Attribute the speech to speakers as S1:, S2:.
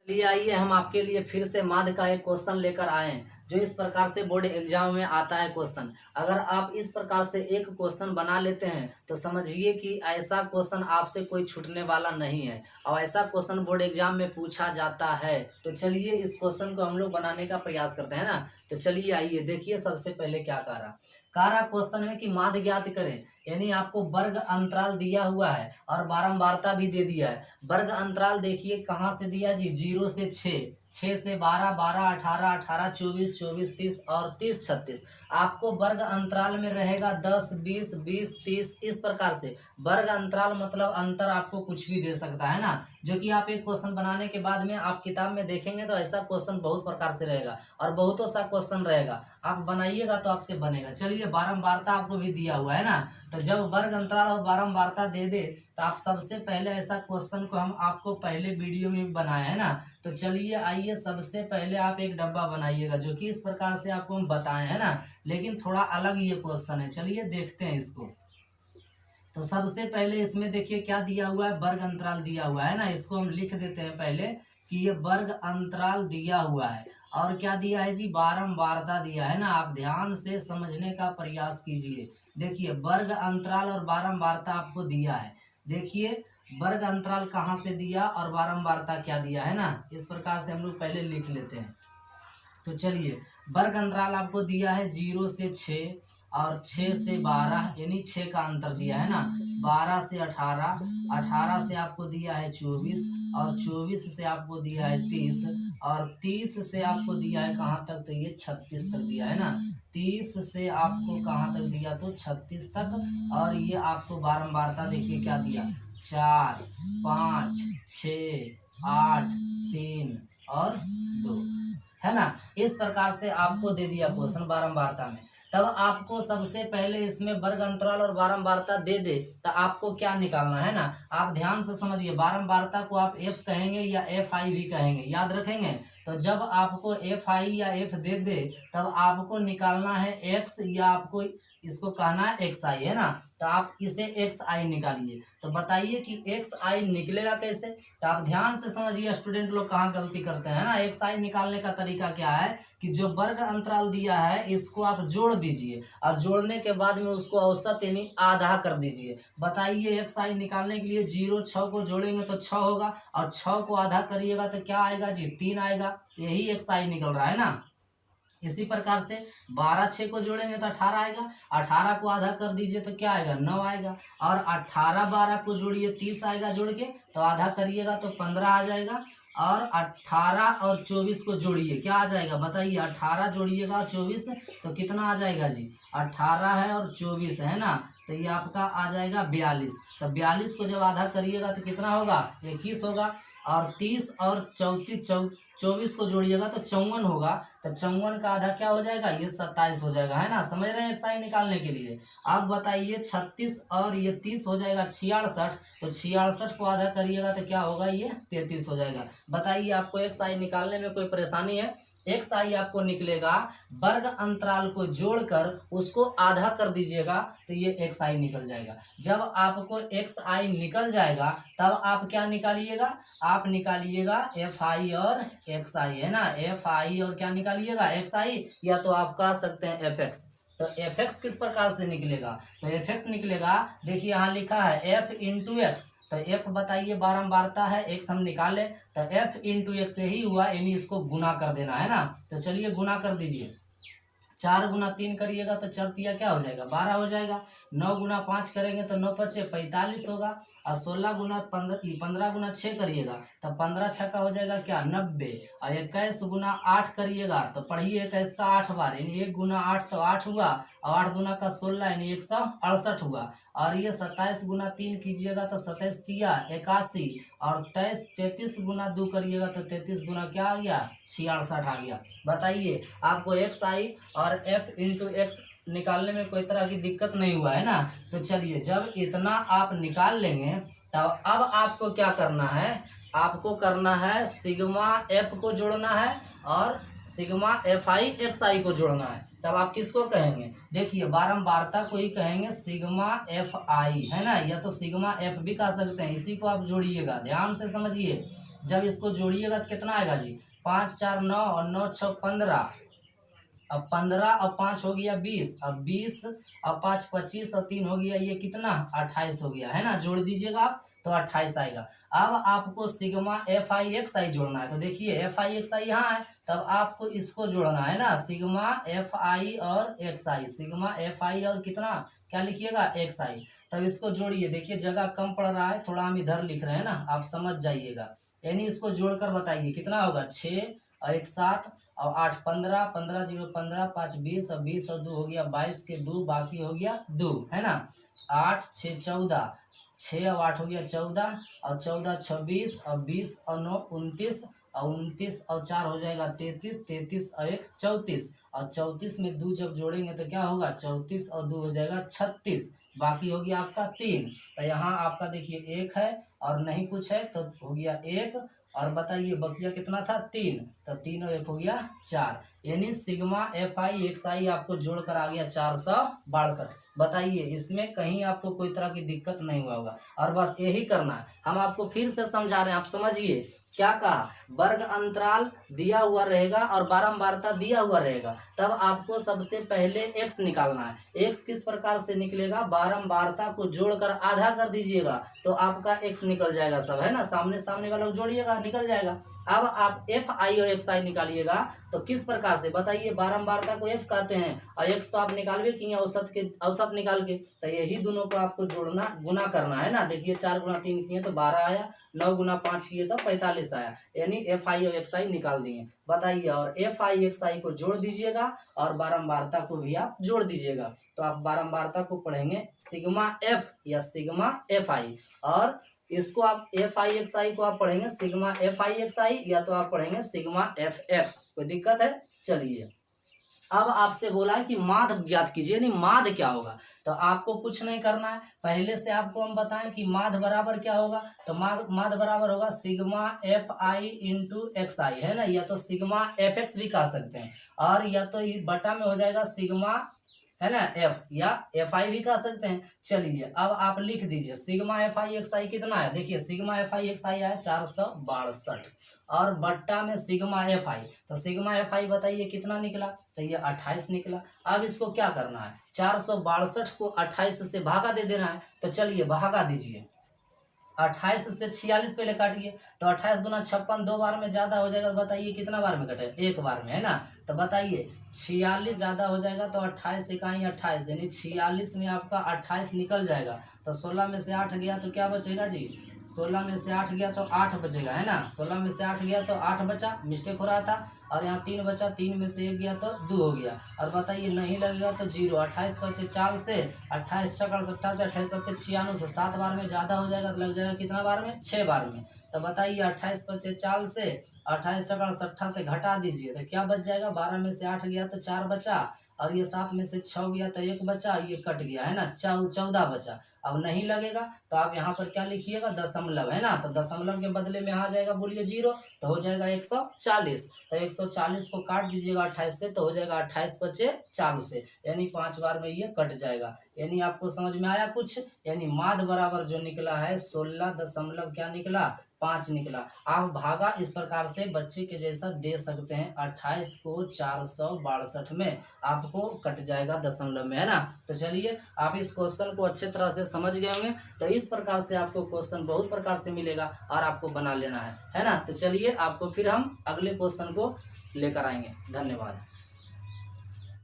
S1: चलिए आइए हम आपके लिए फिर से माध्य का एक क्वेश्चन लेकर आए हैं जो इस प्रकार से बोर्ड एग्जाम में आता है क्वेश्चन। अगर आप इस प्रकार से एक क्वेश्चन बना लेते हैं तो समझिए कि ऐसा क्वेश्चन आपसे कोई छूटने वाला नहीं है और ऐसा क्वेश्चन बोर्ड एग्जाम में पूछा जाता है। तो चलिए इस क्वेश्चन को हम लोग बनाने का प्रयास करते हैं ना। तो चलिए आइए देखिए सबसे पहले क्या कह रहा क्वेश्चन में कि माध्य ज्ञात करें, यानी आपको वर्ग अंतराल दिया हुआ है और बारंबारता भी दे दिया है। वर्ग अंतराल देखिए कहाँ से दिया जी, 0 से 6, 6 से 12, 12, 18, 18, 24, 24, 30 और 30, 36। आपको वर्ग अंतराल में रहेगा 10, 20, 20, 30 इस प्रकार से। वर्ग अंतराल मतलब अंतर आपको कुछ भी दे सकता है ना, जो कि आप एक क्वेश्चन बनाने के बाद में आप किताब में देखेंगे तो ऐसा क्वेश्चन बहुत प्रकार से रहेगा और बहुतों सा क्वेश्चन रहेगा। आप बनाइएगा तो आपसे बनेगा। चलिए बारंबारता आपको भी दिया हुआ है ना, तो जब वर्ग अंतराल और बारंबारता दे दे तो आप सबसे पहले ऐसा क्वेश्चन को हम आपको पहले वीडियो में भी बनाए है ना। तो चलिए आइए सबसे पहले आप एक डब्बा बनाइएगा जो कि इस प्रकार से आपको हम बताए हैं ना, लेकिन थोड़ा अलग ये क्वेश्चन है। चलिए देखते हैं इसको। तो सबसे पहले इसमें देखिए क्या दिया हुआ है, वर्ग अंतराल दिया हुआ है ना। इसको हम लिख देते हैं पहले कि ये वर्ग अंतराल दिया हुआ है और क्या दिया है जी, बारंबारता दिया है ना। आप ध्यान से समझने का प्रयास कीजिए। देखिए वर्ग अंतराल और बारंबारता आपको दिया है। देखिए वर्ग अंतराल कहाँ से दिया और बारंबारता क्या दिया है ना, इस प्रकार से हम लोग पहले लिख लेते हैं। तो चलिए वर्ग अंतराल आपको दिया है 0 से 6 और 6 से 12, यानी 6 का अंतर दिया है ना। 12 से 18, 18 से आपको दिया है 24 और 24 से आपको दिया है 30 और 30 से आपको दिया है कहाँ तक, तो ये 36 तक दिया है ना। 30 से आपको कहाँ तक दिया, तो 36 तक। और ये आपको बारंबारता देखिए क्या दिया, 4, 5, 6, 8, 3 और 2 है ना। इस प्रकार से आपको दे दिया क्वेश्चन बारंबारता में। तब आपको सबसे पहले इसमें वर्ग अंतराल और बारंबारता दे दे तो आपको क्या निकालना है ना। आप ध्यान से समझिए, बारंबारता को आप एफ कहेंगे या एफ आई भी कहेंगे, याद रखेंगे। तो जब आपको एफ आई या एफ दे दे तब आपको निकालना है एक्स, या आपको इसको कहना है एक्स आई, है ना। तो आप इसे एक्स आई निकालिए। तो बताइए कि एक्स आई निकलेगा कैसे। तो आप ध्यान से समझिए, स्टूडेंट लोग कहाँ गलती करते हैं ना। एक्स आई निकालने का तरीका क्या है कि जो वर्ग अंतराल दिया है इसको आप जोड़ दीजिए और जोड़ने के बाद में उसको औसत यानी आधा कर दीजिए। बताइए एक्स आई निकालने के लिए 0 6 को जोड़ेंगे तो 6 होगा और 6 को आधा करिएगा तो क्या आएगा जी, 3 आएगा। यही एक्स आई निकल रहा है ना। इसी प्रकार से 12 6 को जोड़ेंगे तो 18 आएगा, 18 को आधा कर दीजिए तो क्या आएगा, 9 आएगा। और 18 12 को जोड़िए 30 आएगा, जोड़ के तो आधा करिएगा तो 15 आ जाएगा। और 18 और 24 को जोड़िए, क्या आ जाएगा बताइए, 18 जोड़िएगा और 24 तो कितना आ जाएगा जी, 18 है और 24 है ना, तो ये आपका आ जाएगा 42। तो 42 को जब आधा करिएगा तो कितना होगा, 21 होगा। और 30 और 24 को जोड़िएगा तो 54 होगा। तो 54 का आधा क्या हो जाएगा, ये 27 हो जाएगा, है ना। समझ रहे हैं एक्साई निकालने के लिए। अब बताइए 36 और ये 30 हो जाएगा 66, तो 66 को आधा करिएगा तो क्या होगा, ये 33 हो जाएगा। बताइए आपको एक्साई निकालने में कोई परेशानी है। एक्स आई आपको निकलेगा, वर्ग अंतराल को जोड़कर उसको आधा कर दीजिएगा तो ये एक्स आई निकल जाएगा। जब आपको एक्स आई निकल जाएगा तब आप क्या निकालिएगा, आप निकालिएगा एफ आई और एक्स आई, है ना। एफ आई और क्या निकालिएगा, एक्स आई, या तो आप कह सकते हैं एफ एक्स। तो एफ एक्स किस प्रकार से निकलेगा, तो एफ एक्स निकलेगा, देखिए यहाँ लिखा है एफ इंटू एक्स। तो एफ बताइए बारंबारता है, एक्स हम निकाले तो एफ इंटू एक्स यही हुआ, यानी इसको गुना कर देना है ना। तो चलिए गुना कर दीजिए, 4 गुना 3 करिएगा तो 4 तिया क्या हो जाएगा, 12 हो जाएगा। 9 गुना 5 करेंगे तो 9 पचे 45 होगा। और 16 गुना 15 गुना 6 करिएगा तो 15 छक्का हो जाएगा क्या, 90। और 21 गुना 8 करिएगा तो पढ़िए 21 का 8 बार, यानी 1 गुना 8 तो 8 हुआ और 8 गुना का 16 यानी 168 हुआ। और ये 27 गुना 3 कीजिएगा तो 27 तिया 81 और 33 गुना 2 करिएगा तो 33 गुना क्या आ गया, 66 आ गया। बताइए आपको एक्स आई और एफ इंटू एक्स निकालने में कोई तरह की दिक्कत नहीं हुआ है ना। तो चलिए जब इतना आप निकाल लेंगे तब अब आपको क्या करना है, आपको करना है सिग्मा एफ को जोड़ना है और सिग्मा एफ आई एक्स आई को जोड़ना है। तब आप किसको कहेंगे, देखिए बारंबारता को ही कहेंगे सिग्मा एफ आई, है ना, या तो सिग्मा एफ भी कह सकते हैं। इसी को आप जोड़िएगा, ध्यान से समझिए। जब इसको जोड़िएगा तो कितना आएगा जी, 5 4 9 और 9 6 15। अब 15 और 5 हो गया 20, अब 20 और 5 25 और 3 हो गया ये कितना 28 हो गया, है ना। जोड़ दीजिएगा आप तो 28 आएगा। अब आपको सिग्मा एफ आई एक्स आई जोड़ना है, तो देखिए एफ आई एक्स आई यहाँ है, तब आपको इसको जोड़ना है ना, सिग्मा एफ आई और एक्स आई, सिग्मा एफ आई और कितना क्या लिखिएगा एक्स आई। तब इसको जोड़िए, देखिए जगह कम पड़ रहा है, थोड़ा हम इधर लिख रहे हैं ना, आप समझ जाइएगा। यानी इसको जोड़कर बताइए कितना होगा, 6 और 1 7 और 8 15, 15 0 15, 5 20 और 20 और 2 हो गया 22 के 2, बाकी हो गया 2, है ना। 8 6 14, 6 और 8 हो गया 14 और 14 26 और 20 और 9 29 और 29 और 4 हो जाएगा 33, 33 और 1 34 और 34 में 2 जब जोड़ेंगे तो क्या होगा, 34 और 2 हो जाएगा 36, बाकी हो गया आपका 3। तो यहाँ आपका देखिए 1 है और नहीं कुछ है तो हो गया 1, और बताइए बकिया कितना था 3, तो 3 और 1 हो गया 4। यानी सिग्मा एफ आई एक्स आई आपको जोड़कर आ गया 462। बताइए इसमें कहीं आपको कोई तरह की दिक्कत नहीं हुआ होगा, और बस यही करना है। हम आपको फिर से समझा रहे हैं, आप समझिए क्या कहा, वर्ग अंतराल दिया हुआ रहेगा और बारंबारता दिया हुआ रहेगा, तब आपको सबसे पहले एक्स निकालना है। एक्स किस प्रकार से निकलेगा, बारंबारता को जोड़कर आधा कर दीजिएगा तो आपका एक्स निकल जाएगा सब, है ना, सामने सामने वाला जोड़िएगा निकल जाएगा। अब आप एफ आई और एक्स आई निकालिएगा तो किस प्रकार से, बताइए, बारंबारता को एफ कहते हैं और एक्स तो आप निकालवे किए औसत निकाल के, तो यही दोनों को आपको जोड़ना गुना करना है ना। देखिए 4 गुना 3 किए तो 12 आया, 9 गुना 5 किए तो 45 आया, यानी एफ आई और एक्स आई निकाल दिए। बताइए, और एफ आई एक्स आई को जोड़ दीजिएगा और बारंबारता को भी आप जोड़ दीजिएगा, तो आप बारंबारता को पढ़ेंगे सिग्मा एफ या सिग्मा एफ आई, और इसको आप एफ आई एक्स आई को आप पढ़ेंगे सिग्मा एफ आई एक्स आई, या तो आप पढ़ेंगे सिग्मा एफ एक्स। कोई दिक्कत है? चलिए, अब आपसे बोला है कि माध्य ज्ञात कीजिए, यानी माध्य क्या होगा, तो आपको कुछ नहीं करना है, पहले से आपको हम बताएं कि माध्य बराबर क्या होगा, तो माध्य बराबर होगा sigma F I into X I, है ना, या तो सिग्मा एफ एक्स भी कह सकते हैं, और या तो बटा में हो जाएगा सिग्मा, है ना, एफ, या एफ आई भी कह सकते हैं। चलिए अब आप लिख दीजिए सिग्मा एफ आई एक्स आई कितना है, देखिए sigma F I x I है 462 और बट्टा में सिग्मा एफ आई, तो सिग्मा एफ आई बताइए कितना निकला, तो ये 28 निकला। अब इसको क्या करना है, 462 को 28 से भागा दे देना है, तो चलिए भागा दीजिए, 28 से 46 पहले काटिए, तो 28 दूना 56, 2 बार में ज्यादा हो जाएगा, तो बताइए कितना बार में कटे, 1 बार में, है ना। तो बताइए 46 ज्यादा हो जाएगा तो 28 इकाई 28, यानी 46 में आपका 28 निकल जाएगा, तो 16 में से 8 गया तो क्या बचेगा जी, 16 में से 8 गया तो 8 बचेगा, है ना, 16 में से 8 गया तो 8 बचा, मिस्टेक हो रहा था, और यहाँ 3 बचा, 3 में से 1 गया तो 2 हो गया, और बताइए नहीं लगेगा तो 0, 28 बचे 4 से, 28 छक्का 28 से 28 सत्ते 96 से 7 बार में ज्यादा हो जाएगा तो लग जाएगा कितना बार में, 6 बार में। तो बताइए 28 बचे 4 से, 28 छक्का 28 से घटा दीजिए तो क्या बच जाएगा, 12 में से 8 गया तो 4 बचा, और ये 7 में से 6 गया तो 1 बचा, ये कट गया, है ना, 14 बचा। अब नहीं लगेगा तो आप यहाँ पर क्या लिखिएगा, दशमलव, है ना, तो दशमलव के बदले में आ जाएगा बोलिए 0, तो हो जाएगा 140, तो 140 को काट दीजिएगा 28 से, तो हो जाएगा 28 बचे 4 से, यानी 5 बार में ये कट जाएगा। यानी आपको समझ में आया कुछ, यानी माध्य बराबर जो निकला है 16 दशमलव क्या निकला, 5 निकला। आप भागा इस प्रकार से बच्चे के जैसा दे सकते हैं, 28 को 462 में आपको कट जाएगा दशमलव में, है ना। तो चलिए आप इस क्वेश्चन को अच्छे तरह से समझ गए होंगे, तो इस प्रकार से आपको क्वेश्चन बहुत प्रकार से मिलेगा और आपको बना लेना है ना। तो चलिए आपको फिर हम अगले क्वेश्चन को लेकर आएंगे। धन्यवाद।